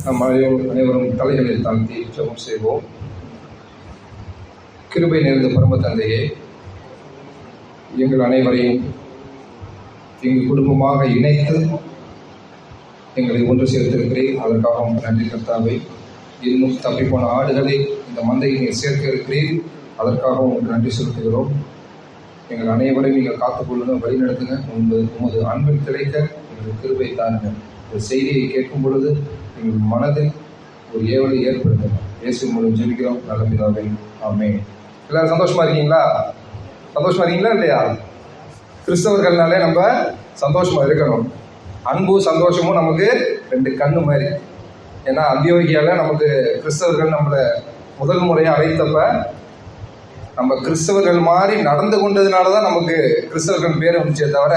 நம் அனைவரும் தலைகளை தாழ்த்தி ஜெபம் செய்வோம். கிருபை நிறைந்த பரம தந்தையே, எங்கள் அனைவரையும் எங்கள் குடும்பமாக இணைத்து எங்களை ஒன்று சேர்த்திருக்கிறேன். அதற்காக நன்றி கர்த்தாவே. இன்னும் தப்பிப்போன ஆடுகளை இந்த மந்தையை நீங்கள் சேர்க்க இருக்கிறீர். அதற்காக உங்களுக்கு நன்றி செலுத்துகிறோம். எங்கள் அனைவரையும் நீங்கள் காத்துக்கொள்ளணும், வழிநடத்துங்க. உமது அன்பில் திளைக்க எங்களுக்கு கிருபை தாருங்க. இந்த செய்தியை கேட்கும் பொழுது எங்கள் மனதில் ஒரு ஏவலை ஏற்படுத்துங்க. இயேசு மூலம் ஜெபிக்கிறோம் நல்ல பிதாவே, ஆமென். எல்லாரும் சந்தோஷமா இருக்கீங்களா? சந்தோஷமா இருக்கீங்களா இல்லையா? கிறிஸ்தவர்கள்னாலே நம்ம சந்தோஷமா இருக்கணும். அன்பு சந்தோஷமும் நமக்கு ரெண்டு கண்ணு மாதிரி. ஏன்னா அந்தியோகியால நமக்கு கிறிஸ்தவர்கள் நம்மளை முதல் முறையாக அழைத்தப்ப நம்ம கிறிஸ்தவர்கள் மாதிரி நடந்து கொண்டதுனால தான் நமக்கு கிறிஸ்தவர்கள் பேர் வந்துச்சே தவிர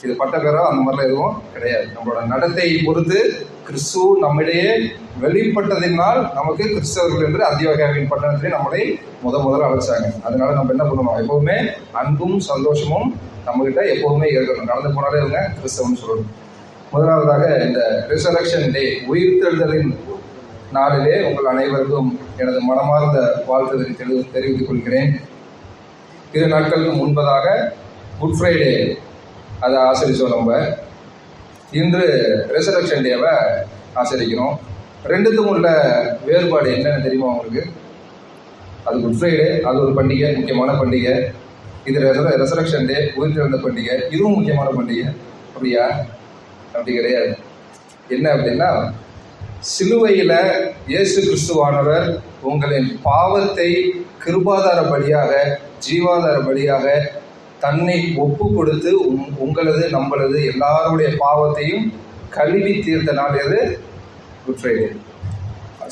இது பட்ட பேரோ அந்த மாதிரிலாம் எதுவும் கிடையாது. நம்மளோட நடத்தையை பொறுத்து கிறிஸ்து நம்மிடையே வெளிப்பட்டதினால் நமக்கு கிறிஸ்தவர்கள் என்று அந்தியோகியாவின் பட்டணத்திலே நம்மளை முதல்ல அழைச்சாங்க. அதனால நம்ம என்ன பண்ணுவோம், எப்போவுமே அன்பும் சந்தோஷமும் நம்மகிட்ட எப்போவுமே இருக்கணும். நடந்து போனாலே இவங்க கிறிஸ்தவன்னு சொல்லணும். முதலாவதாக இந்த ரிசரக்ஷன் டே, உயிர்த்தெழுதலின் நாளிலே உங்கள் அனைவருக்கும் எனது மனமார்ந்த வாழ்த்துதலை தெரிவித்துக் கொள்கிறேன். 2 நாட்களுக்கு முன்பதாக குட் ஃப்ரைடே அதை ஆசரித்தோம். நம்ம இன்று ரெசரக்ஷன் டேவை ஆசரிக்கிறோம். ரெண்டுத்துக்கும் உள்ள வேறுபாடு என்னன்னு தெரியுமா உங்களுக்கு? அது குட் ஃப்ரைடே, அது ஒரு பண்டிகை, முக்கியமான பண்டிகை. இது ரெசரக்ஷன் டே, உயிர்த்தெழுந்த பண்டிகை, இதுவும் முக்கியமான பண்டிகை. அப்படியா? அப்படி கிடையாது. என்ன அப்படின்னா, சிலுவையில் இயேசு கிறிஸ்துவானவர் உங்களின் பாவத்தை கிருபாதார பலியாக, ஜீவாதார பலியாக தன்னை ஒப்பு கொடுத்து உங்களது நம்மளது எல்லாருடைய பாவத்தையும் கழுவி தீர்த்த நாள் எது? Good Friday.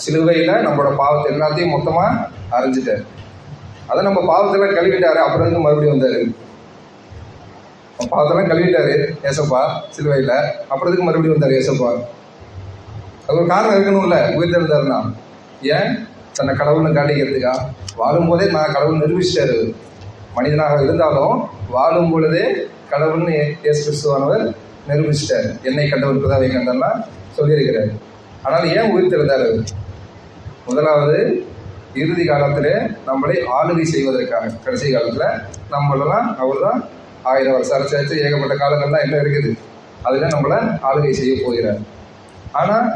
சிலுவையில் நம்மளோட பாவத்தை எல்லாத்தையும் மொத்தமாக அரைஞ்சிட்டார். அதை நம்ம பாவத்தெல்லாம் கழுவிட்டாரு. அப்புறம் மறுபடியும் வந்தார். பாவத்தெல்லாம் கழுவிட்டாரு ஏசப்பா சிலுவையில். அப்புறத்துக்கு மறுபடியும் வந்தார் ஏசப்பா. அது ஒரு காரணம் இருக்கணும்ல, உயிர்த்தெழுந்தாருன்னா. ஏன்? தன்னை கடவுள்னு காட்டிக்கிறதுக்கா? வாழும்போதே நான் கடவுள் நிரூபிச்சிட்டாரு. மனிதனாக இருந்தாலும் வாழும் பொழுதே கடவுள்னு இயேசு கிறிஸ்துவானவர் நிரூபிச்சிட்டார். என்னை கண்டவர் பிதாவை கண்டெல்லாம் சொல்லியிருக்கிறார். ஆனால் ஏன் உயிர்த்தெழுந்தார்? முதலாவது, இறுதி காலத்தில் நம்மளை ஆளுகை செய்வதற்காக. கடைசி காலத்தில் நம்மளெல்லாம் அவர் தான் 1000 வருஷம் அரசாச்சு, ஏகப்பட்ட காலங்கள்லாம் என்ன இருக்குது, அதில் நம்மளை ஆளுகை செய்ய போகிறார். ஆனால்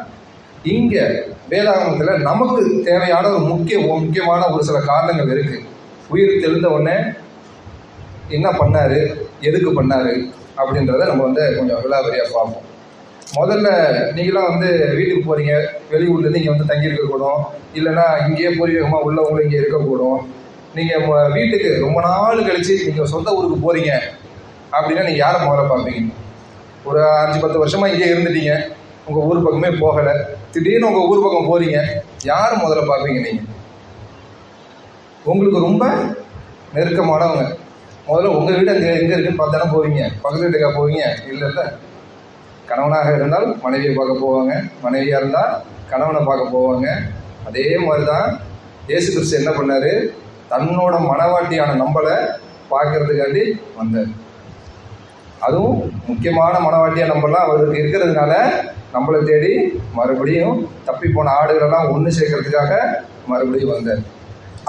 இங்கே வேதாகமத்தில் நமக்கு தேவையான ஒரு முக்கியமான ஒரு சில காரணங்கள் இருக்குது. உயிர் தெழுந்த உடனே என்ன பண்ணார், எதுக்கு பண்ணார் அப்படின்றத நம்ம கொஞ்சம் விலாவரியாக பார்ப்போம். முதல்ல நீங்களாம் வீட்டுக்கு போகிறீங்க, வெளியூர்லேருந்து இங்கே தங்கியிருக்கக்கூடும், இல்லைன்னா இங்கேயே பூர்வீகமாக உள்ளவங்களும் இங்கே இருக்கக்கூடும். நீங்கள் வீட்டுக்கு ரொம்ப நாள் கழித்து நீங்கள் சொந்த ஊருக்கு போகிறீங்க அப்படின்னா நீங்கள் யாரை முதல்ல பார்ப்பீங்க? ஒரு 5-10 வருஷமாக இங்கே இருந்துட்டீங்க, உங்கள் ஊர் பக்கமே போகலை, திடீர்னு உங்கள் ஊர் பக்கம் போகிறீங்க, யார் முதல்ல பார்ப்பீங்க? நீங்கள் உங்களுக்கு ரொம்ப நெருக்கமானவங்க. முதல்ல உங்கள் வீடு எங்கே இருக்குன்னு பார்த்தானே போவீங்க. பக்கத்து வீட்டுக்காக போவீங்க? இல்லை. கணவனாக இருந்தால் மனைவியை பார்க்க போவாங்க, மனைவியாக இருந்தால் கணவனை பார்க்க போவாங்க. அதே மாதிரி தான் இயேசு கிறிஸ்து என்ன பண்ணார்? தன்னோட மனவாட்டியான நம்மளை பார்க்கறதுக்காண்டி வந்தார். அதுவும் முக்கியமான மனவாட்டியாக நம்மளாம் அவருக்கு இருக்கிறதுனால நம்மளை தேடி மறுபடியும் தப்பி போன ஆடுகளெல்லாம் ஒன்று சேர்க்கறதுக்காக மறுபடியும் வந்தார்.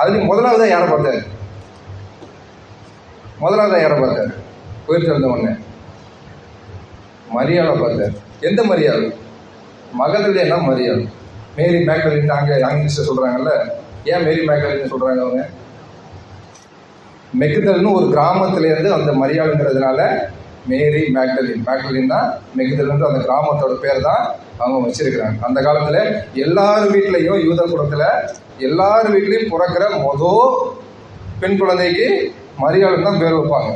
அதுலேயும் முதலாவதாக யாரை பார்த்தார்? உயிர்த்தெழுந்த உடனே மரியாதை பார்த்தார். எந்த மரியாதை? மகதலேனா மரியாதை. மேரி மேக்டலின் அங்கே ஆங்கிலீஷில் சொல்கிறாங்கல்ல. ஏன் மேரி மேக்டலின்னு சொல்கிறாங்க? அவங்க மெக்தல்னு ஒரு கிராமத்திலேருந்து அந்த மரியாதைங்கிறதுனால மேரி மேக்டலின் தான் மெக்தல்ன்ற அந்த கிராமத்தோட பேர் தான் அவங்க வச்சிருக்கிறாங்க. அந்த காலத்தில் எல்லார் வீட்லேயும், யூத குலத்தில் எல்லார் வீட்லேயும் பிறக்கிற பெண் குழந்தைக்கு மரியாதைன்னு தான் பேர் வைப்பாங்க.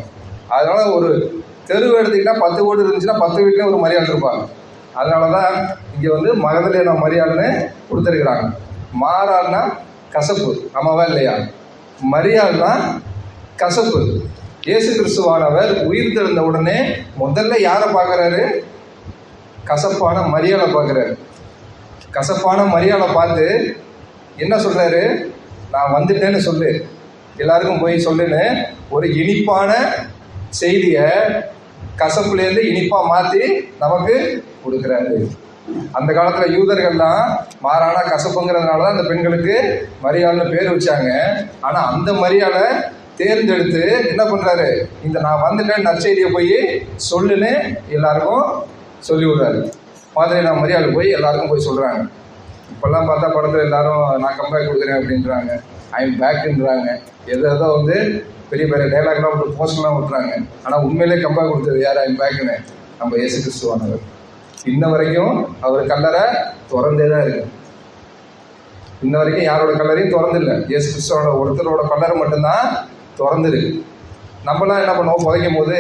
அதனால ஒரு தெரு எடுத்துக்கிட்டா 10 வீடு இருந்துச்சுன்னா 10 வீட்லேயும் ஒரு மரியாதை இருப்பாங்க. அதனால தான் இங்கே மகதலேனா மரியாதைன்னு கொடுத்துருக்குறாங்க. மாறாள்னா கசப்பு, ஆமாவா இல்லையா? மரியாதைனா கசப்பு. இயேசு கிறிஸ்துவானவர் உயிர்த்தெழுந்த உடனே முதல்ல யாரை பார்க்குறாரு? கசப்பான மரியாதை பார்க்குறாரு. கசப்பான மரியாதை பார்த்து என்ன சொல்கிறாரு? நான் வந்துட்டேன்னு சொல்லு, எல்லாருக்கும் போய் சொல்லுன்னு ஒரு இனிப்பான செய்தியை கசப்புலேருந்து இனிப்பாக மாற்றி நமக்கு கொடுக்குறாரு. அந்த காலத்தில் யூதர்கள்லாம் மாறானா கசப்புங்கிறதுனால தான் அந்த பெண்களுக்கு மரியாள்னு பேர் வச்சாங்க. ஆனால் அந்த மரியாளை தேர்ந்தெடுத்து என்ன பண்ணுறாரு, இந்த நான் வந்துட்டேன் நற்செய்தியை போய் சொல்லுன்னு எல்லாருக்கும் சொல்லி விடுறாரு. மாதிரி நான் மரியாதை போய் எல்லாருக்கும் போய் சொல்கிறாங்க. இப்போல்லாம் பார்த்தா படத்தில் எல்லாரும் நான் கம்பேக் கொடுக்குறேன் அப்படின்றாங்க, ஐம் பேக்குன்றாங்க, எதோ பெரிய பெரிய டைலாக்லாம் விட்டு போஸ்ட்லாம் விட்டுறாங்க. ஆனால் உண்மையிலே கம்பேக் கொடுத்தது யார் ஐம் பேக்குன்னு? நம்ம இயேசு கிறிஸ்துவானவர். இன்ன வரைக்கும் அவர் கல்லறை திறந்தே தான் இருக்கு. இன்ன வரைக்கும் யாரோட கல்லறையும் திறந்தில்லை, இயேசு கிறிஸ்துவோட ஒருத்தரோட கல்லறை மட்டும்தான் திறந்துருக்கு. நம்மளாம் என்ன பண்ணுவோம், புதைக்கும் போது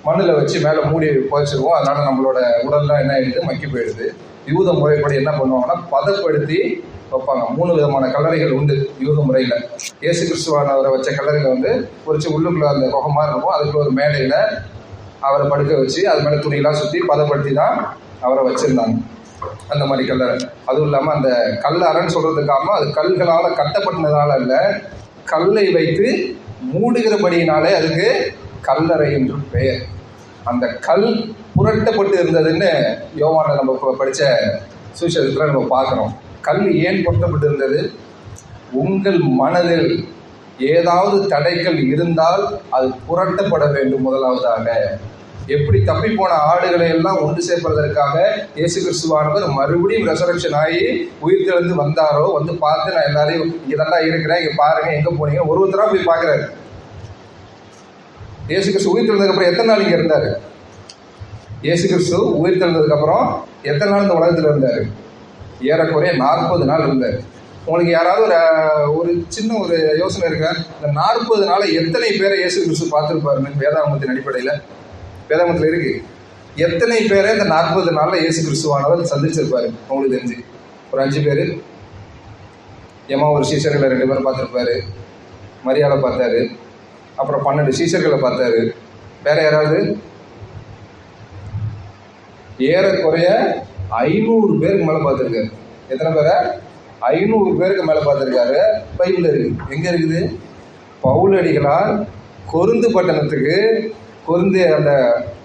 மண்ணில் வச்சு மேலே மூடி புதைச்சிருவோம். அதனால் நம்மளோட உடல்லாம் என்ன ஆகிடுது, மக்கி போயிடுது. யூத முறைப்படி என்ன பண்ணுவாங்கன்னா பதப்படுத்தி வைப்பாங்க. 3 விதமான கல்லறைகள் உண்டு யூத முறையில். இயேசு கிறிஸ்துவானவரை வச்ச கல்லறையில் பொறிச்சு உள்ளுக்குள்ள அந்த குகமாக இருக்கும். அதுக்குள்ள ஒரு மேடையில் அவரை படுக்க வச்சு அது மேலே துணியெல்லாம் சுற்றி பதப்படுத்தி தான் அவரை வச்சுருந்தாங்க. அந்த மாதிரி கல்லறை. அதுவும் இல்லாமல் அந்த கல்லறைன்னு சொல்கிறதுக்காக அது கல்களால் கட்டப்பட்டதுனால இல்லை, கல்லை வைத்து மூடுகிறபடியினாலே அதுக்கு கல்லறை என்று பெயர். அந்த கல் புரட்டப்பட்டு இருந்ததுன்னு யோவானில் நம்ம படித்த சுவிசேஷத்தில் நம்ம பார்க்குறோம். கல் ஏன் புரட்டப்பட்டு இருந்தது? உங்கள் மனதில் ஏதாவது தடைகள் இருந்தால் அது புரட்டப்பட வேண்டும். முதலாவதாக எப்படி தப்பி போன ஆடுகளை எல்லாம் ஒன்று சேர்ப்பதற்காக இயேசு கிறிஸ்துவானவர் மறுபடியும் ரெசரக்ஷன் ஆகி உயிர் தெழுந்து வந்தாரோ, வந்து பார்த்து நான் எல்லாரையும் இங்கே தாண்டா இருக்கிறேன், இங்கே பாருங்க, எங்கே போனீங்க, ஒருத்தராக போய் பார்க்குறாரு. இயேசு கிறிஸ்து உயிர் தெழுந்ததுக்கப்புறம் எத்தனை நாள் இங்கே இருந்தார்? இயேசு கிறிஸ்து உயிர் தெழுந்ததுக்கப்புறம் எத்தனை நாள் இந்த உலகத்தில் இருந்தார்? ஏறக்குறைய 40 நாள் இருந்தார். உங்களுக்கு யாராவது ஒரு சின்ன ஒரு யோசனை இருக்கா? இந்த 40 நாளை எத்தனை பேரை இயேசு கிறிஸ்து பார்த்துருப்பாருன்னு வேதாகமத்தின் அடிப்படையில்? வேதாகமத்தில் இருக்கு. எத்தனை பேரை இந்த 40 நாளில் இயேசு கிறிஸ்துவானவர் சந்திச்சிருப்பாரு உங்களுக்கு தெரிஞ்சு? ஒரு 5 பேர். ஒரு சீசர்களை 2 பேர் பார்த்துருப்பாரு, மரியாதை பார்த்தாரு, அப்புறம் 12 சீசர்களை பார்த்தாரு. வேற யாராவது? ஏறக்குறைய 500 பேருக்கு மேலே பார்த்துருக்காரு. எத்தனை பேரை? 500 பேருக்கு மேலே பார்த்துருக்காரு. பைபிள் இருக்குது. எங்கே இருக்குது? பவுலடிகளால் கொருந்து பட்டணத்துக்கு, கொருந்து அந்த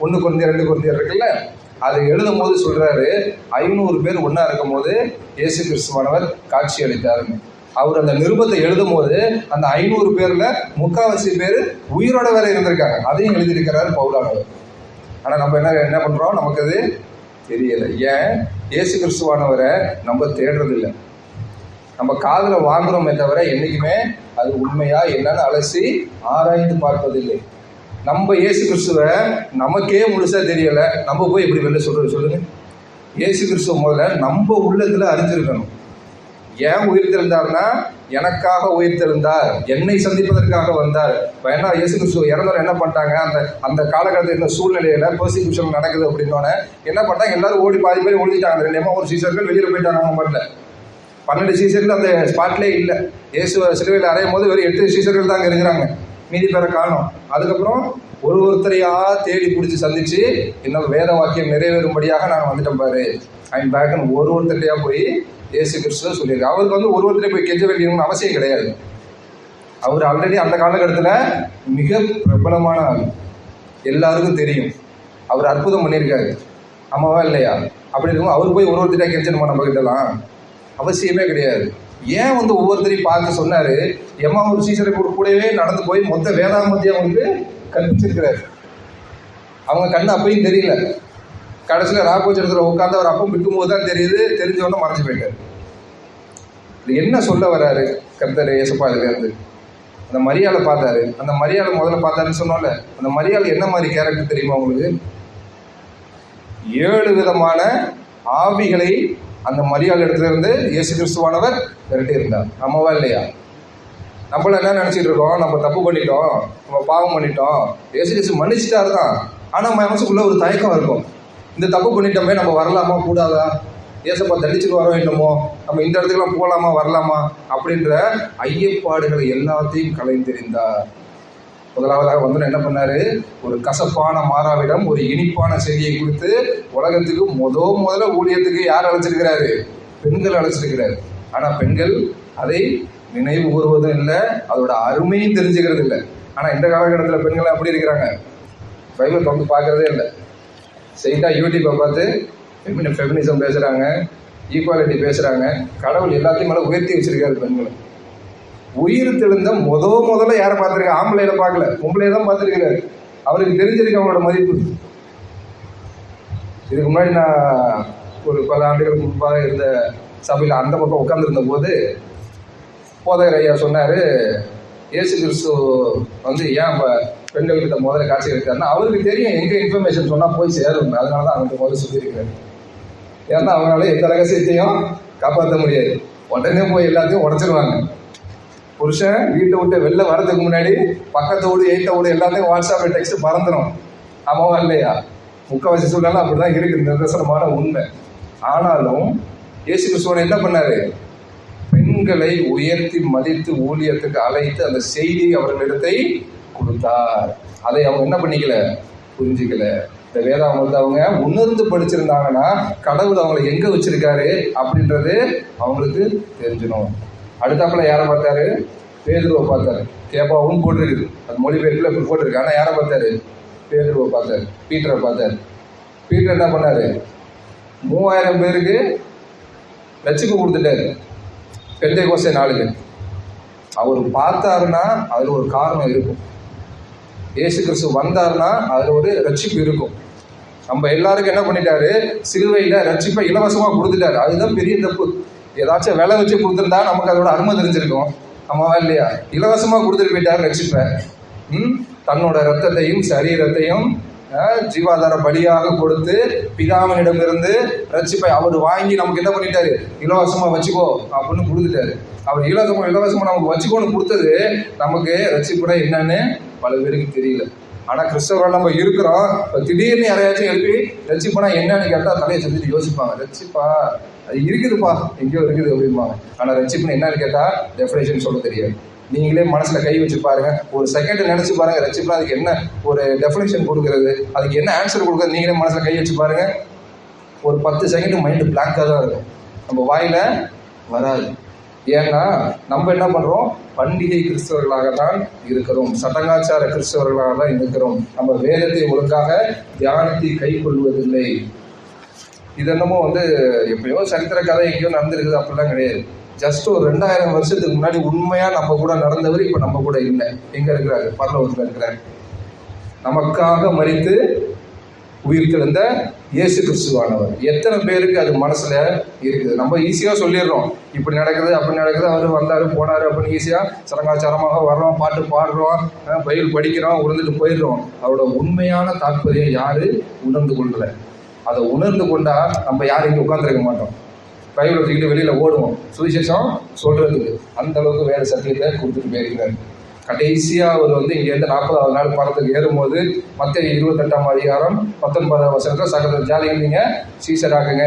1 கொரிந்தியர் 2 கொரிந்தியர் இருக்குல்ல, அதை எழுதும் போது சொல்கிறாரு 500 பேர் ஒன்றா இருக்கும் போது இயேசு கிறிஸ்துவானவர் காட்சி அளித்தாருன்னு. அவர் அந்த நிருபத்தை எழுதும் போது அந்த 500 பேரில் 3/4 பேர் உயிரோட வேற இருந்திருக்காங்க. அதையும் எழுதியிருக்கிறார் பவுலானவர். ஆனால் நம்ம என்ன பண்ணுறோம், நமக்கு அது தெரியலை. ஏன்? இயேசு கிறிஸ்துவானவரை நம்ம தேடுறதில்லை. நம்ம காதில் வாங்குறோமே தவிர என்றைக்குமே அது உண்மையா என்னன்னு அலசி ஆராய்ந்து பார்ப்பதில்லை. நம்ம இயேசு கிறிஸ்துவை நமக்கே முழுசாக தெரியலை, நம்ம போய் எப்படி வெளில சொல்லுங்க? இயேசு கிறிஸ்துவ முதல்ல நம்ம உள்ளத்தில் அறிஞ்சிருக்கணும். ஏன் உயிர் தெழுந்தார்னா, எனக்காக உயிர் தெழுந்தார், என்னை சந்திப்பதற்காக வந்தார். ஏன்னா இயேசு கிறிஸ்துவ இறந்தவரை என்ன பண்ணிட்டாங்க, அந்த காலகட்டத்தில் இருந்த சூழ்நிலையில் பெர்சிக்யூஷன் நடக்குது அப்படின்னோடனே என்ன பண்ணிட்டாங்க, எல்லாரும் ஓடி பாதி பேர் ஒழிஞ்சிட்டாங்க. 2 ஒரு சீசர்கள் வெளியில் போயிட்டாங்க. அவங்க பாட்டில் 12 சீசர்கள் அந்த ஸ்பாட்லேயே இல்லை. இயேசு சிலுவையில் அறையும் போது வெறும் 8 சீசர்கள் தான் அங்கே இருக்கிறாங்க, மீதி பேரை காணும். அதுக்கப்புறம் ஒருத்தரையா தேடி பிடிச்சி சந்திச்சு இன்னொரு வேத வாக்கியம் நிறைவேறும்படியாக நாங்கள் வந்துட்டோம் பாரு, ஐம் பேக்குன்னு ஒருத்தரையா போய் இயேசு கிறிஸ்துவ சொல்லியிருக்காரு. அவருக்கு ஒருத்தரையே போய் கெஞ்ச வேண்டியவங்க அவசியம் கிடையாது. அவர் ஆல்ரெடி அந்த காலகட்டத்தில் மிக பிரபலமான ஆள், எல்லாருக்கும் தெரியும். அவர் அற்புதம் பண்ணியிருக்காரு, ஆமாவா இல்லையா? அப்படி இருக்கும் அவர் போய் ஒருத்தரையா கெஞ்சணுமா நம்ம கிட்டலாம்? அவசியமே கிடையாது. ஏன் ஒவ்வொருத்தரையும் பார்த்து சொன்னார்? ஒரு சீசரை கூடவே நடந்து போய் மொத்த வேதாகமத்தையும் அவங்களுக்கு கற்பிச்சிருக்கிறார். அவங்க கண்ணு அப்பையும் தெரியல. கடைசியில் ராகோச்சரத்தில் உட்காந்து அவர் அப்பம் விற்கும்போது தான் தெரியுது. தெரிஞ்சவொன்னே மறைஞ்சு போயிட்டார். இது என்ன சொல்ல வர்றாரு கர்த்தர் ஏசப்பா? இதுலேருந்து அந்த மரியாதை பார்த்தாரு. அந்த மரியாதை முதல்ல பார்த்தாருன்னு சொன்னோம்ல, அந்த மரியாதை என்ன மாதிரி கேரக்டர் தெரியுமா உங்களுக்கு? 7 விதமான ஆவிகளை அந்த மரியாதை இடத்துல இருந்து இயேசு கிறிஸ்துவானவர் விரட்டி இருந்தார். ஆமாவா இல்லையா? நம்மள என்ன நினச்சிட்டு இருக்கோம், நம்ம தப்பு பண்ணிட்டோம், நம்ம பாவம் பண்ணிட்டோம், இயேசு கிறிஸ்து மன்னிச்சிட்டாரு தான். ஆனால் மனசுக்குள்ள ஒரு தயக்கம் இருக்கும், இந்த தப்பு பண்ணிட்டோமே, நம்ம வரலாமா கூடாதா, ஏசப்பா தண்டிச்சுட்டு வர வேண்டுமோ, நம்ம இந்த இடத்துக்குலாம் போகலாமா வரலாமா அப்படின்ற ஐயப்பாடுகளை எல்லாத்தையும் கலைந்தெறிந்தார். முதலாவதாக என்ன பண்ணாரு? ஒரு கசப்பான மாறாவிடம் ஒரு இனிப்பான செய்தியை கொடுத்து உலகத்துக்கு முதல்ல ஊழியத்துக்கு யார் அழைச்சிருக்கிறாரு? பெண்கள் அழைச்சிருக்கிறாரு. ஆனால் பெண்கள் அதை நினைவு கூறுவதும் இல்லை, அதோட அருமையும் தெரிஞ்சுக்கிறது இல்லை. ஆனால் இந்த காலகட்டத்தில் பெண்கள் அப்படி இருக்கிறாங்க, பைபிள் வந்து பார்க்கறதே இல்லை. செய்தா யூடியூப்பை பார்த்து ஃபெமினிசம் பேசுகிறாங்க, ஈக்குவாலிட்டி பேசுகிறாங்க. கடவுள் எல்லாத்தையும் மேலே உயர்த்தி வச்சிருக்காரு பெண்களை. உயிர் தெழுந்த முதல்ல யாரை பார்த்துருக்க? ஆம்பளையில பார்க்கல, பொம்பளையை தான் பார்த்துருக்கிறாரு. அவருக்கு தெரிஞ்சிருக்கு அவங்களோட மதிப்பு. இதுக்கு முன்னாடி நான் ஒரு பல ஆண்டுகளுக்கு முன்பாக இருந்த சபையில் அந்த பக்கம் உட்காந்துருந்த போது போதகர் ஐயா சொன்னார், இயேசு கிறிஸ்து வந்து ஏன் இப்போ பெண்கள்கிட்ட முதல்ல காட்சி இருக்காருன்னா, அவருக்கு தெரியும் எங்கே இன்ஃபர்மேஷன் சொன்னால் போய் சேரும். அதனால தான் அவங்களுக்கு முதல்ல சொல்லியிருக்காரு. ஏன்னா அவங்களால எந்த ரகசியத்தையும் காப்பாற்ற முடியாது. உடனே போய் எல்லாத்தையும் உடச்சிருவாங்க. புருஷன் வீட்டை விட்டு வெளில வரதுக்கு முன்னாடி பக்கத்து வீடு, எயிட்ட வீடு எல்லாத்தையும் வாட்ஸ்அப்பில் டெக்ஸ்ட் பறந்துடும். ஆமாவா இல்லையா? முக்கால்வாசி சூழ்நிலை அப்படிதான் இருக்கு, நிதர்சனமான உண்மை. ஆனாலும் இயேசு கிறிஸ்துவன் என்ன பண்ணாரு? பெண்களை உயர்த்தி மதித்து ஊழியத்துக்கு அழைத்து அந்த செய்தியை அவர்களிடத்தை கொடுத்தார். அதை அவங்க என்ன பண்ணிக்கல? புரிஞ்சுக்கல. இந்த வேதாகமத்தை அவங்க உணர்ந்து படிச்சிருந்தாங்கன்னா கடவுள் அவங்களை எங்க வச்சிருக்காரு அப்படின்றது அவங்களுக்கு தெரிஞ்சிடும். அடுத்தாப்புல யாரை பார்த்தாரு? பேதுருவை பார்த்தாரு. கேப்பாவும் போட்டிருக்குது, அது மொழிபெயர்ப்புல இப்படி போட்டிருக்கு. ஆனால் யாரை பார்த்தாரு? பேதுருவை பார்த்தாரு, பீட்டரை பார்த்தாரு. பீட்டர் என்ன பண்ணாரு? 3000 பேருக்கு ரட்சிப்பு கொடுத்துட்டாரு பெந்தைக்கோஸ்தே நாளுக்கு. அவர் பார்த்தாருன்னா அதில் ஒரு காரணம் இருக்கும். இயேசு கிறிஸ்து வந்தாருன்னா அதில் ஒரு ரட்சிப்பு இருக்கும். நம்ம எல்லாருக்கும் என்ன பண்ணிட்டாரு? சிலுவையில் ரட்சிப்பை இலவசமாக கொடுத்துட்டாரு. அதுதான் பெரிய தப்பு. ஏதாச்சும் விலை வச்சு கொடுத்துருந்தா நமக்கு அதோட அருமை தெரிஞ்சிருக்கும். ஆமாவா இல்லையா? இலவசமாக கொடுத்துட்டு போயிட்டாரு ரட்சிப்பை. தன்னோட ரத்தத்தையும் சரீரத்தையும் ஜீவாதார பலியாக கொடுத்து பிதாவினிடமிருந்து ரட்சிப்பை அவர் வாங்கி நமக்கு என்ன பண்ணிட்டாரு? இலவசமா வச்சுக்கோ அப்படின்னு கொடுத்துட்டாரு. அவர் இலவசமா நமக்கு வச்சுக்கோன்னு கொடுத்தது நமக்கு ரட்சிப்புனா என்னன்னு பல பேருக்கு தெரியல. ஆனா கிறிஸ்தவர்கள் நம்ம இருக்கிறோம். இப்போ திடீர்னு யாரையாச்சும் எழுப்பி ரட்சிப்புனா என்னன்னு கேட்டால் தலையை செஞ்சுட்டு யோசிப்பாங்க. ரட்சிப்பா அது இருக்குதுப்பா, எங்கேயோ இருக்குது அப்படிம்பாங்க. ஆனா ரட்சிப்புன்னு என்னன்னு கேட்டால் டெஃபினேஷன் சொல்ல தெரியாது. நீங்களே மனசுல கை வச்சு பாருங்க, ஒரு செகண்ட் நினைச்சு பாருங்க. ரட்சிப்புனா அதுக்கு என்ன ஒரு டெஃபினேஷன் கொடுக்கறது, அதுக்கு என்ன ஆன்சர் கொடுக்குறது, நீங்களே மனசுல கை வச்சு பாருங்க. ஒரு 10 செகண்ட் மைண்டு பிளாங்காக தான் இருக்கும், நம்ம வாயில வராது. ஏன்னா நம்ம என்ன பண்றோம்? பண்டிகை கிறிஸ்தவர்களாக தான் இருக்கிறோம், சடங்காச்சார கிறிஸ்தவர்களாக தான் இருக்கிறோம். நம்ம வேதத்தை ஒழுங்காக தியானத்தை கை கொள்வதில்லை. இது என்னமோ எப்பயோ சரித்திர கதை எங்கேயோ நடந்திருக்குது அப்படிலாம் கிடையாது. ஜஸ்ட் ஒரு 2000 வருஷத்துக்கு முன்னாடி உண்மையா நம்ம கூட நடந்தவர் இப்ப நம்ம கூட இல்லை. எங்க இருக்கிறாரு? பரலோகத்துல இருக்கிறார். நமக்காக மரித்து உயிர் தெழுந்த இயேசு கிறிஸ்துவானவர். எத்தனை பேருக்கு அது மனசுல இருக்குது? நம்ம ஈஸியா சொல்லிடுறோம், இப்படி நடக்குது அப்படி நடக்குது, அவர் வந்தாரு போனாரு அப்படின்னு ஈஸியா சடங்காச்சாரமாக வர்றோம், பாட்டு பாடுறோம், பைபிள் படிக்கிறோம், உணர்ந்துட்டு போயிடுறோம். அவரோட உண்மையான தாற்பயம் யாரு உணர்ந்து கொள்ளல. அதை உணர்ந்து கொண்டா நம்ம யாரும் இங்கே உட்காந்துருக்க மாட்டோம். பைபிள் வச்சுக்கிட்டு வெளியில ஓடுவோம் சுவிசேஷம் சொல்றதுக்கு. அந்த அளவுக்கு வேற சத்தியத்தை கொடுத்துட்டு போயிருக்கிறாரு. கடைசியா அவர் இங்கேருந்து 40வது நாள் படத்துக்கு ஏறும்போது மத்தேயு 28ஆம் அதிகாரம் 19ஆம் வசனத்துல சகல ஜாதிகள் நீங்க சீசராக்குங்க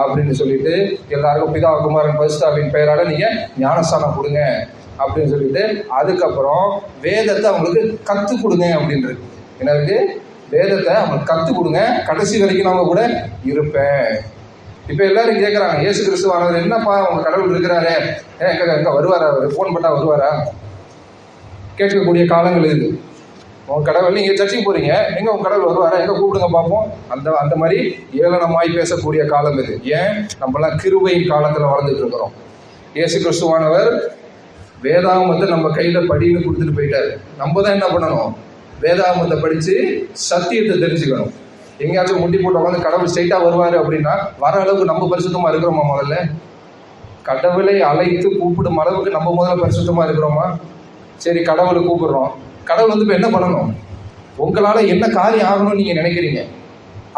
அப்படின்னு சொல்லிட்டு எல்லாருக்கும் பிதா குமாரன் பரிசுத்தாவின் பெயரால நீங்க ஞானஸ்தானம் கொடுங்க அப்படின்னு சொல்லிட்டு அதுக்கப்புறம் வேதத்தை அவங்களுக்கு கற்றுக் கொடுங்க அப்படின்றது. என்னது? வேதத்தை அவங்களுக்கு கற்றுக் கொடுங்க, கடைசி வரைக்கும் நம்ம கூட இருப்பேன். இப்போ எல்லாரும் கேட்குறாங்க, இயேசு கிறிஸ்துவானவர் என்னப்பா உங்க கடவுள் இருக்கிறாரே, எங்க வருவாரா? அவர் ஃபோன் பண்ணா வருவாரா? கேட்கக்கூடிய காலங்கள் இது. உங்க கடவுள், நீங்க சர்ச்சைக்கு போறீங்க, எங்க உங்க கடவுள் வருவாரா? எங்க கூப்பிடுங்க பார்ப்போம். அந்த மாதிரி ஏளனமாய் பேசக்கூடிய காலம் இது. ஏன்? நம்மளாம் கிருபையின் காலத்துல வளர்ந்துட்டு இருக்கிறோம். இயேசு கிறிஸ்துவானவர் வேதாகமத்தை நம்ம கையில படின்னு கொடுத்துட்டு போயிட்டாரு. நம்ம தான் என்ன பண்ணணும்? வேதாகமத்தை படிச்சு சத்தியத்தை தெரிஞ்சுக்கணும். எங்கேயாச்சும் முட்டி போட்டு உட்காந்து கடவுள் ஸ்ட்ரைட்டா வருவாரு அப்படின்னா வர அளவுக்கு நம்ம பரிசுத்தமா இருக்கிறோமா? முதல்ல கடவுளை அழைத்து கூப்பிடும் அளவுக்கு நம்ம முதல்ல பரிசுத்தமா இருக்கிறோமா? சரி, கடவுளை கூப்பிடுறோம். கடவுள் இப்போ என்ன பண்ணணும்? உங்களால என்ன காரியம் ஆகணும்னு நீங்க நினைக்கிறீங்க,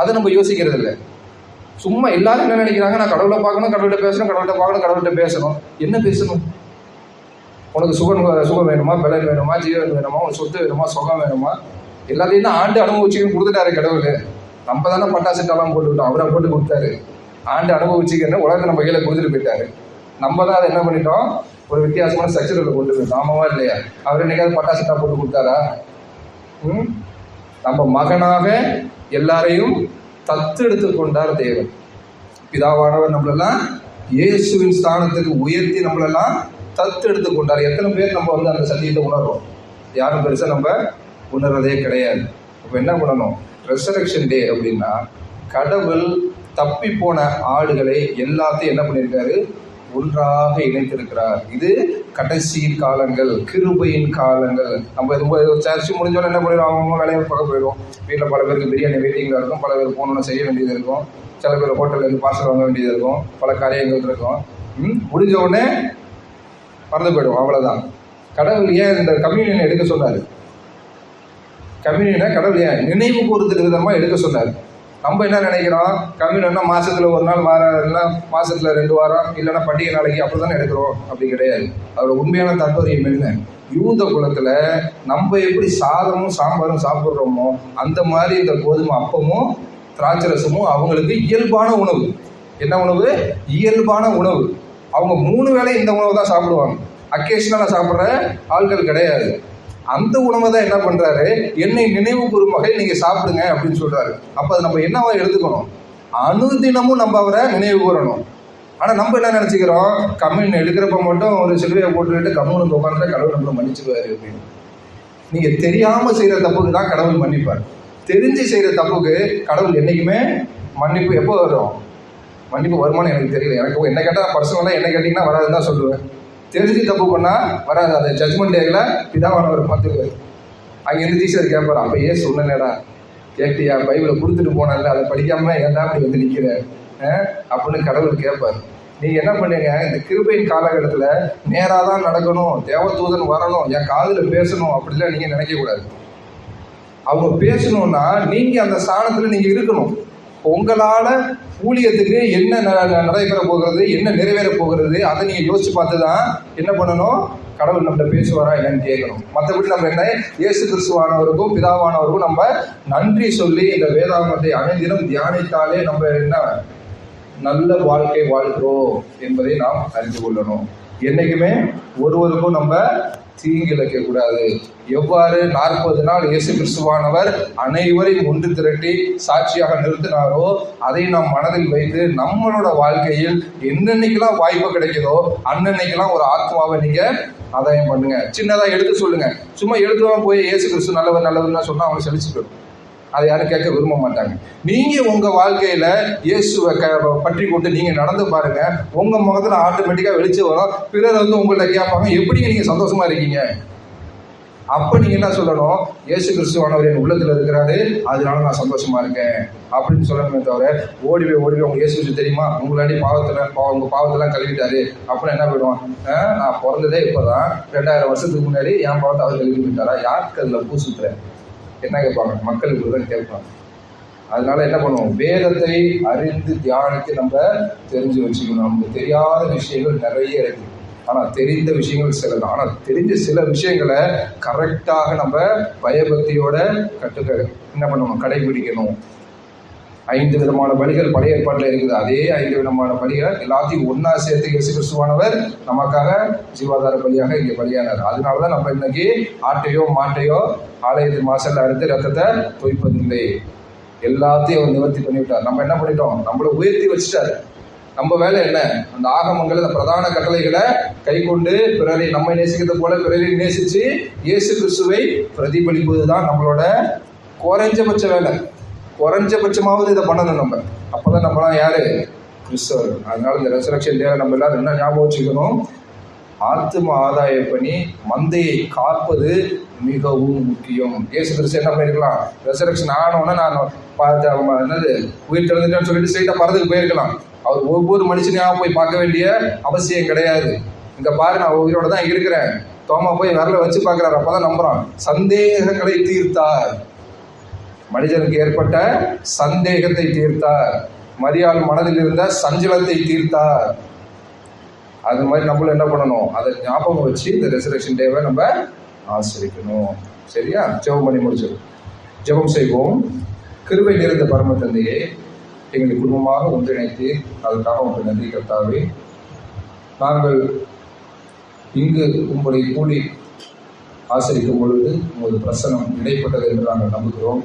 அதை நம்ம யோசிக்கிறது இல்லை. சும்மா எல்லாரும் என்ன நினைக்கிறாங்க? நான் கடவுளை பார்க்கணும், கடவுள்கிட்ட பேசணும், கடவுள்கிட்ட பார்க்கணும், கடவுள்கிட்ட பேசணும். என்ன பேசணும்? உனக்கு சுகம் வேணுமா, பலன் வேணுமா, ஜீவன் வேணுமா, உனக்கு சொத்து வேணுமா, சுகம் வேணுமா? எல்லாத்தையும் தான் ஆண்டு அனுபவிச்சுக்கன்னு கொடுத்துட்டாரு கடவுள். நம்ம தானே பட்டாசுட்டெல்லாம் போட்டுக்கிட்டோம், அவரை போட்டு கொடுத்தாரு. ஆண்டு அனுபவிச்சுக்கன்னு உலகத்தை நம்ம கையில கொடுத்துட்டு போயிட்டாரு. நம்ம தான் அதை என்ன பண்ணிட்டோம்? ஒரு வித்தியாசமான ஸ்ட்ரக்சரில் கொண்டு போயிட்டோம். ஆமாவா இல்லையா? அவர் என்னைக்காவது பட்டாசுட்டா போட்டு கொடுத்தாரா? நம்ம மகனாக எல்லாரையும் தத்தெடுத்து கொண்டார் தேவன். பிதாவானவர் நம்மளெல்லாம் இயேசுவின் ஸ்தானத்துக்கு உயர்த்தி நம்மளெல்லாம் தத்தெடுத்து கொண்டார். எத்தனை பேர் நம்ம அந்த சத்தியத்தை உணர்றோம்? யாரும் பெருசா நம்ம உணர்றதே கிடையாது. இப்போ என்ன பண்ணணும்? ரெசரக்ஷன் டே அப்படின்னா கடவுள் தப்பி போன ஆடுகளை எல்லாத்தையும் என்ன பண்ணியிருக்காரு? ஒன்றாக இணைத்திருக்கிறார். இது கடைசி காலங்கள், கிருபையின் காலங்கள். நம்ம சர்ச்சு முடிஞ்சோன்னு என்ன பண்ணிடுவோம்? அவங்க வேலையை பார்க்க போயிடுவோம். வீட்டில் பல பேருக்கு பிரியாணி வெயிட்டிங்கில் இருக்கும், பல பேர் போகணுன்னு செய்ய வேண்டியது இருக்கும், சில பேர் ஹோட்டல்லேருந்து பார்சல் வாங்க வேண்டியது இருக்கும், பல காரியங்கள் இருக்கும். முடிஞ்ச உடனே மறந்து போயிடுவோம், அவ்வளோதான். கடவுள் ஏன் இந்த கம்யூனியனை எடுக்க சொன்னார்? கம்யூனியனை கடவுள் ஏன் நினைவு கூறுறதுக்கு விதமாக எடுக்க சொன்னார்? நம்ம என்ன நினைக்கிறோம்? கம்யூனியன்னா மாதத்தில் ஒரு நாள், இல்லைன்னா மாதத்தில் 2 வாரம், இல்லைன்னா பண்டிகை நாளைக்கு அப்படி தானே எடுக்கிறோம். அப்படி கிடையாது. அதோட உண்மையான தாற்பயம் என்ன? யூத குலத்தில் நம்ம எப்படி சாதமும் சாம்பாரும் சாப்பிட்றோமோ அந்த மாதிரி இந்த கோதுமை அப்பமும் திராட்சரசமும் அவங்களுக்கு இயல்பான உணவு. என்ன உணவு? இயல்பான உணவு. அவங்க 3 வேளை இந்த உணவு தான் சாப்பிடுவாங்க. அக்கேஷனலாக சாப்பிட்ற ஆட்கள் கிடையாது. அந்த உணவை தான் என்ன பண்ணுறாரு? என்னை நினைவு கூறும் வகையில் நீங்கள் சாப்பிடுங்க அப்படின்னு சொல்கிறாரு. அப்போ அது நம்ம என்னவா எடுத்துக்கணும்? அனுதினமும் நம்ம அவரை நினைவு கூறணும். ஆனால் நம்ம என்ன நினச்சிக்கிறோம்? கம்யூன் எடுக்கிறப்ப மட்டும் ஒரு சிலுவையை போட்டுக்கிட்டு கம்யூனுக்கு உட்காந்துட்டா கடவுள் நம்மளை மன்னிச்சுக்குவார் அப்படின்னு. நீங்கள் தெரியாமல் செய்கிற தப்புக்கு தான் கடவுள் மன்னிப்பார். தெரிஞ்சு செய்கிற தப்புக்கு கடவுள் என்றைக்குமே மன்னிப்பு எப்போ வரும்? மன்னிப்பு வருமானு எனக்கு தெரியல. எனக்கு என்ன கேட்டால் பர்சனலாக என்ன கேட்டிங்கன்னா வராதுன்னு தான் சொல்லுவேன். தெரிஞ்சு தப்பு பண்ணால் வராது. அது ஜட்மெண்ட் டேயில் பிதாவானவர் பார்த்துக்குவார். அங்கேருந்து டீச்சர் கேட்பார், அப்போ ஏன் சொன்னேடா, கேட்டியா? பைபிளை கொடுத்துட்டு போனல, அதை படிக்காம ஏன்டா அப்படி வந்து நிற்கிற அப்படின்னு கடவுள் கேட்பார். நீங்கள் என்ன பண்ணுங்க? இந்த கிருபையின் காலகட்டத்தில் நேராக தான் நடக்கணும், தேவதூதன் வரணும், என் காதில் பேசணும் அப்படிலாம் நீங்கள் நினைக்கக்கூடாது. அவங்க பேசணும்னா நீங்கள் அந்த ஸ்தானத்தில் நீங்கள் இருக்கணும். உங்களால் ஊழியத்துக்கு என்ன நடைபெற போகிறது, என்ன நிறைவேற போகிறது, அதை நீங்கள் யோசிச்சு பார்த்து தான் என்ன பண்ணணும்? கடவுள் நம்மகிட்ட பேசுவாரா என்னன்னு கேட்கணும். மற்றபடி நம்ம என்ன, இயேசு கிறிஸ்துவானவருக்கும் பிதாவானவருக்கும் நம்ம நன்றி சொல்லி இந்த வேதாகமத்தை அனைத்திலும் தியானித்தாலே நம்ம என்ன நல்ல வாழ்க்கை வாழ்கிறோம் என்பதை நாம் அறிந்து கொள்ளணும். என்றைக்குமே ஒருவருக்கும் நம்ம தீங்கிழைக்க கூடாது. எவ்வாறு 40 நாள் இயேசு கிறிஸ்துவானவர் அனைவரையும் ஒன்று திரட்டி சாட்சியாக நிறுத்தினாரோ அதை நாம் மனதில் வைத்து நம்மளோட வாழ்க்கையில் என்னென்னைக்கெல்லாம் வாய்ப்பு கிடைக்குதோ அன்னன்னைக்கெல்லாம் ஒரு ஆத்மாவை நீங்க ஆதாயம் பண்ணுங்க. சின்னதா எடுத்து சொல்லுங்க. சும்மா எடுத்துதான் போய் இயேசு கிறிஸ்து நல்லவர் நல்லவர்னா சொன்னா அவங்க செழிச்சு போயிடும். அதை யாரும் கேட்க விரும்ப மாட்டாங்க. நீங்க உங்க வாழ்க்கையில இயேசுவை பற்றி கொண்டு நீங்க நடந்து பாருங்க. உங்க முகத்துல ஆட்டோமேட்டிக்கா வெளிச்சம் வரும். பிறர் வந்து உங்கள்ட்ட கேட்பாங்க, எப்படிங்க நீங்க சந்தோஷமா இருக்கீங்க? அப்ப நீங்க என்ன சொல்லணும்? இயேசு கிறிஸ்துவானவர் என் உள்ளத்துல இருக்கிறாரு, அதனால நான் சந்தோஷமா இருக்கேன் அப்படின்னு சொல்லணுமே தவிர ஓடி போய் உங்க இயேசு கிறிஸ்து தெரியுமா, உங்களாடி உங்க பாவத்தெல்லாம் கழுவிட்டாரு அப்படின்னு என்ன போயிடுவான்? நான் பிறந்ததே இப்பதான் 2000 வருஷத்துக்கு முன்னாடி என் பாவத்தை அவர் கழுவி விட்டாரா? யாருக்கு அதுல பூசுத்துறேன் என்ன கேட்பாங்க? மக்களுக்கு தான் கேட்பாங்க. அதனால என்ன பண்ணுவோம்? வேதத்தை அறிந்து தியானித்து நம்ம தெரிஞ்சு வச்சுக்கணும். நமக்கு தெரியாத விஷயங்கள் நிறைய இருக்கு. ஆனால் தெரிந்த விஷயங்கள் சில தான். ஆனால் தெரிஞ்ச சில விஷயங்களை கரெக்டாக நம்ம பயபக்தியோட என்ன பண்ணணும்? கடைபிடிக்கணும். 5 விதமான பலிகள் பழைய ஏற்பாட்டில் இருக்குது. அதே 5 விதமான பலிகள் எல்லாத்தையும் ஒன்னா சேர்த்து இயேசு கிறிஸ்துவானவர் நமக்காக ஜீவாதார பலியாக இங்கே பலியானார். அதனாலதான் நம்ம இன்னைக்கு ஆட்டையோ மாட்டையோ ஆலயத்தின் வாசல்ல அறுத்து ரத்தத்தை தொய்ப்பதில்லை. எல்லாத்தையும் அவர் நிவர்த்தி பண்ணிவிட்டார். நம்ம என்ன பண்ணிட்டோம்? நம்மளை உயர்த்தி வச்சுட்டாரு. நம்ம வேலை என்ன? அந்த ஆகமங்கள், அந்த பிரதான கட்டளைகளை கை கொண்டு பிறரை நம்மை நேசிக்கிறது போல பிறரை நேசிச்சு இயேசு கிறிஸ்துவை பிரதிபலிப்பதுதான் நம்மளோட குறைஞ்சபட்ச வேலை. குறைஞ்சபட்சமாவது இதை பண்ணணும் நம்ம. அப்போதான் நம்மளாம் யாரு? கிறிஸ்தவர்கள். அதனால இந்த ரெசரக்ஷன் டேல நம்ம எல்லாரும் என்ன ஞாபகம் வச்சுக்கணும்? ஆத்தும ஆதாய பணி, மந்தையை காப்பது மிகவும் முக்கியம். இயேசு கிறிஸ்து என்ன பண்ணிருக்கலாம்? ரெசரக்ஷன் ஆனோன்னா நான் என்னது உயிர் திறந்துட்டேன்னு சொல்லிட்டு ஸ்ட்ரெயிட்டா பறந்துக்கு போயிருக்கலாம். அவர் ஒவ்வொரு மனுஷனையா போய் பார்க்க வேண்டிய அவசியம் கிடையாது. இங்க பாரு, நான் உயிரோட தான் இருக்கிறேன். தோமா போய் விரல வச்சு பார்க்கிறாரு, அப்பதான் நம்புறான். சந்தேகங்களை தீர்த்தார். மனிதனுக்கு ஏற்பட்ட சந்தேகத்தை தீர்த்தார். மரியாள் மனதில் இருந்த சஞ்சலத்தை தீர்த்தார். அது மாதிரி நம்மளும் என்ன பண்ணணும்? அதை ஞாபகம் வச்சு இந்த ரெசரக்ஷன் டேவை நம்ம ஆசிரிக்கணும். சரியா? ஜெபம் பண்ணி முடிச்சிடும். ஜெபம் செய்வோம். கிருபை நிறைந்த பரம தந்தையே, எங்களை குடும்பமாக ஒன்றிணைத்து அதற்காக உங்களுக்கு நன்றி கர்த்தாவே. நாங்கள் இங்கு உங்களை கூடி ஆசிரிக்கும் பொழுது உங்களது பிரசனம் இடைப்பட்டது என்று நாங்கள் நம்புகிறோம்.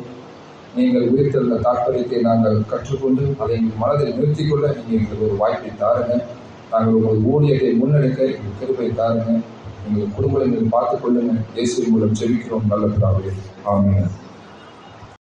நீங்கள் உயிர்த்தெழுந்த தாற்பயத்தை நாங்கள் கற்றுக்கொண்டு அதை எங்கள் மனதில் நிறுத்திக் கொள்ள நீங்கள் எங்களுக்கு ஒரு வாய்ப்பை தாருங்க. நாங்கள் உங்கள் ஊழியத்தை முன்னெடுக்க எங்கள் கிருபை தாருங்க. எங்கள் குடும்பங்களை நீங்கள் பார்த்துக் கொள்ளுங்க. இயேசுவின் மூலம் ஜெபிக்கிறோம் நல்ல பிதாவே. ஆமென்.